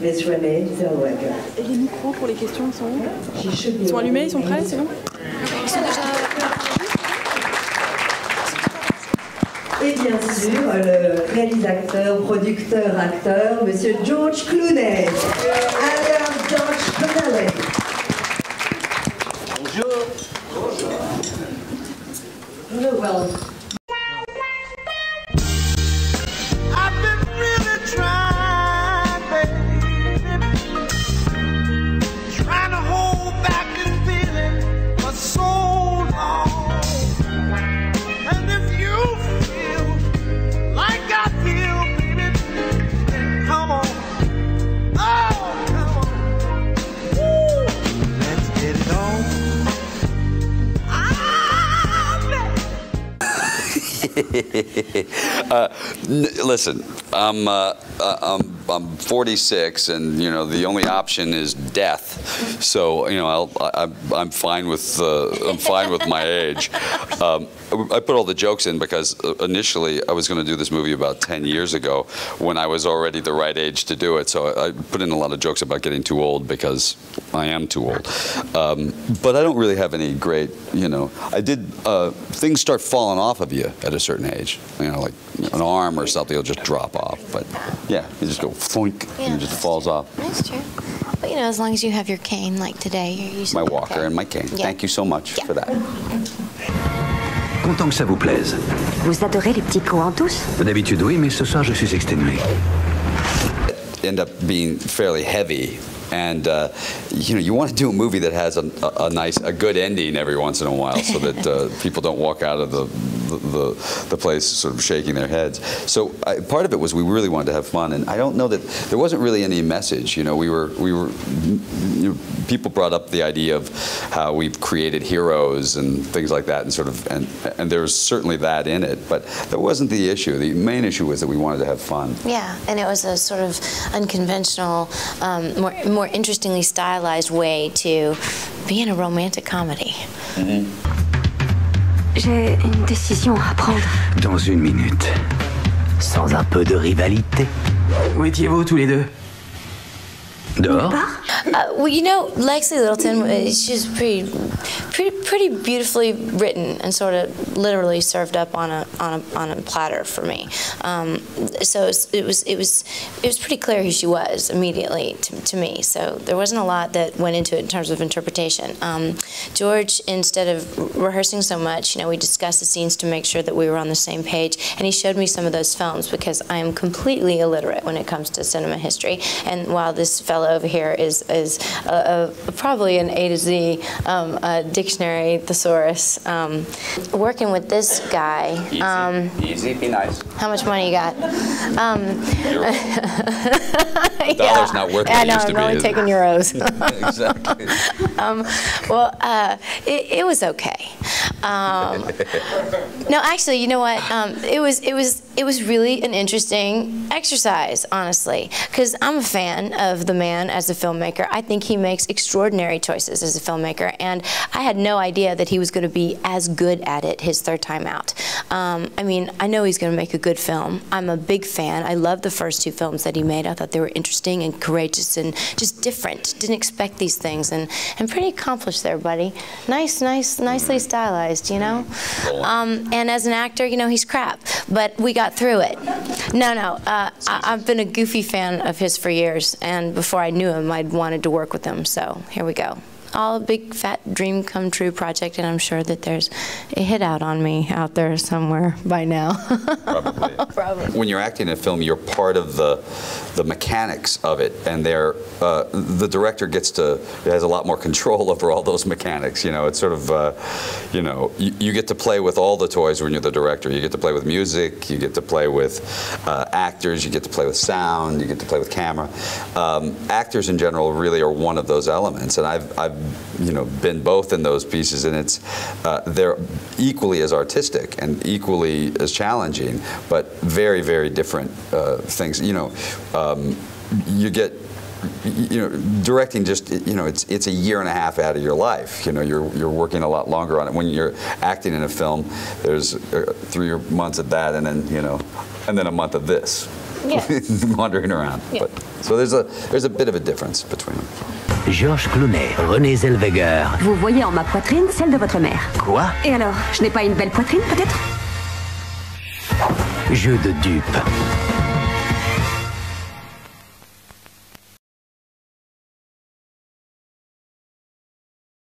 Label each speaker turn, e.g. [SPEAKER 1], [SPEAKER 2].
[SPEAKER 1] Miss Renee Zellweger.
[SPEAKER 2] Et les micros pour les questions, ils sont où? Ils sont allumés, ils sont prêts, c'est bon? Ils sont déjà...
[SPEAKER 1] Et bien sûr, le réalisateur, producteur, acteur, Monsieur George Clooney. Alors, George Clooney.
[SPEAKER 3] Bonjour. Bonjour.
[SPEAKER 1] Hello, well.
[SPEAKER 3] I've been really trying, baby, trying to hold back this feeling for so long. And if you feel like I feel, baby, then come on. Oh, come on. Woo. Let's get it on.
[SPEAKER 4] Listen, I'm 46, and you know the only option is death. So you know I'm fine with my age. I put all the jokes in because initially I was going to do this movie about 10 years ago when I was already the right age to do it. So I put in a lot of jokes about getting too old because I am too old. But I don't really have any great, you know. I did things start falling off of you at a certain age. You know, like an arm or something will just drop off. But yeah, you just go floink and it just falls off.
[SPEAKER 5] That's true. But you know, as long as you have your cane, like today, you're usually
[SPEAKER 4] my walker
[SPEAKER 5] okay.
[SPEAKER 4] And my cane. Yeah. Thank you so much for that.
[SPEAKER 6] Content que ça vous plaise.
[SPEAKER 7] Vous adorez les petits coins tous?
[SPEAKER 6] D'habitude oui, mais ce soir je suis exténué.
[SPEAKER 4] End up being fairly heavy. And you know, you want to do a movie that has a good ending every once in a while, so that people don't walk out of the place sort of shaking their heads. So part of it was we really wanted to have fun, and I don't know that there wasn't really any message. You know, you know, people brought up the idea of how we've created heroes and things like that, and sort of and there's certainly that in it, but that wasn't the issue. The main issue was that we wanted to have fun.
[SPEAKER 5] Yeah, and it was a sort of unconventional, more interestingly stylized way to be in a romantic comedy.
[SPEAKER 7] Mm-hmm. J'ai une décision à prendre.
[SPEAKER 6] Dans une minute.
[SPEAKER 8] Sans un peu de rivalité.
[SPEAKER 9] Où étiez-vous tous les deux?
[SPEAKER 6] Dehors?
[SPEAKER 5] Well, you know, Lexi Littleton, she's pretty beautifully written and sort of literally served up on a platter for me. So it was pretty clear who she was immediately to me. So there wasn't a lot that went into it in terms of interpretation. George, instead of rehearsing so much, you know, we discussed the scenes to make sure that we were on the same page, and he showed me some of those films because I am completely illiterate when it comes to cinema history. And while this fellow over here is probably an A to Z dictionary thesaurus. Working with this guy.
[SPEAKER 4] Easy, be nice.
[SPEAKER 5] How much money you got?
[SPEAKER 4] Dollar's not worth
[SPEAKER 5] I
[SPEAKER 4] it
[SPEAKER 5] know,
[SPEAKER 4] used to
[SPEAKER 5] I'm
[SPEAKER 4] be.
[SPEAKER 5] only taking euros.
[SPEAKER 4] Exactly.
[SPEAKER 5] Well, it was okay. No, actually, you know what? It was really an interesting exercise, honestly, because I'm a fan of the man as a filmmaker. I think he makes extraordinary choices as a filmmaker, and I had no idea that he was going to be as good at it his third time out. I mean, I know he's going to make a good film. I'm a big fan. I love the first two films that he made. I thought they were interesting and courageous and just different. Didn't expect these things, and pretty accomplished there, buddy. Nicely stylized, you know? And as an actor, you know, he's crap, but we got through it. No, I've been a Goofy fan of his for years, and before I knew him, I'd wanted to work with him, so here we go. All a big fat dream come true project, and I'm sure that there's a hit out on me out there somewhere by now.
[SPEAKER 4] Probably. When you're acting in a film, you're part of the mechanics of it, and the director has a lot more control over all those mechanics. You know, it's sort of, you know, you get to play with all the toys when you're the director. You get to play with music, you get to play with actors, you get to play with sound, you get to play with camera. Actors in general really are one of those elements, and I've you know, been both in those pieces, and they're equally as artistic and equally as challenging, but very, very different things. You know, directing just, you know, it's a year and a half out of your life. You know, you're working a lot longer on it. When you're acting in a film, there's 3 months of that, and then, you know, and then a month of this. wandering around.
[SPEAKER 5] Yeah.
[SPEAKER 4] But, so there's a bit of a difference between them.
[SPEAKER 8] Georges Clooney, Renée Zellweger.
[SPEAKER 7] Vous voyez en ma poitrine celle de votre mère.
[SPEAKER 8] Quoi?
[SPEAKER 7] Et alors, je n'ai pas une belle poitrine, peut-être?
[SPEAKER 8] Jeux de dupes.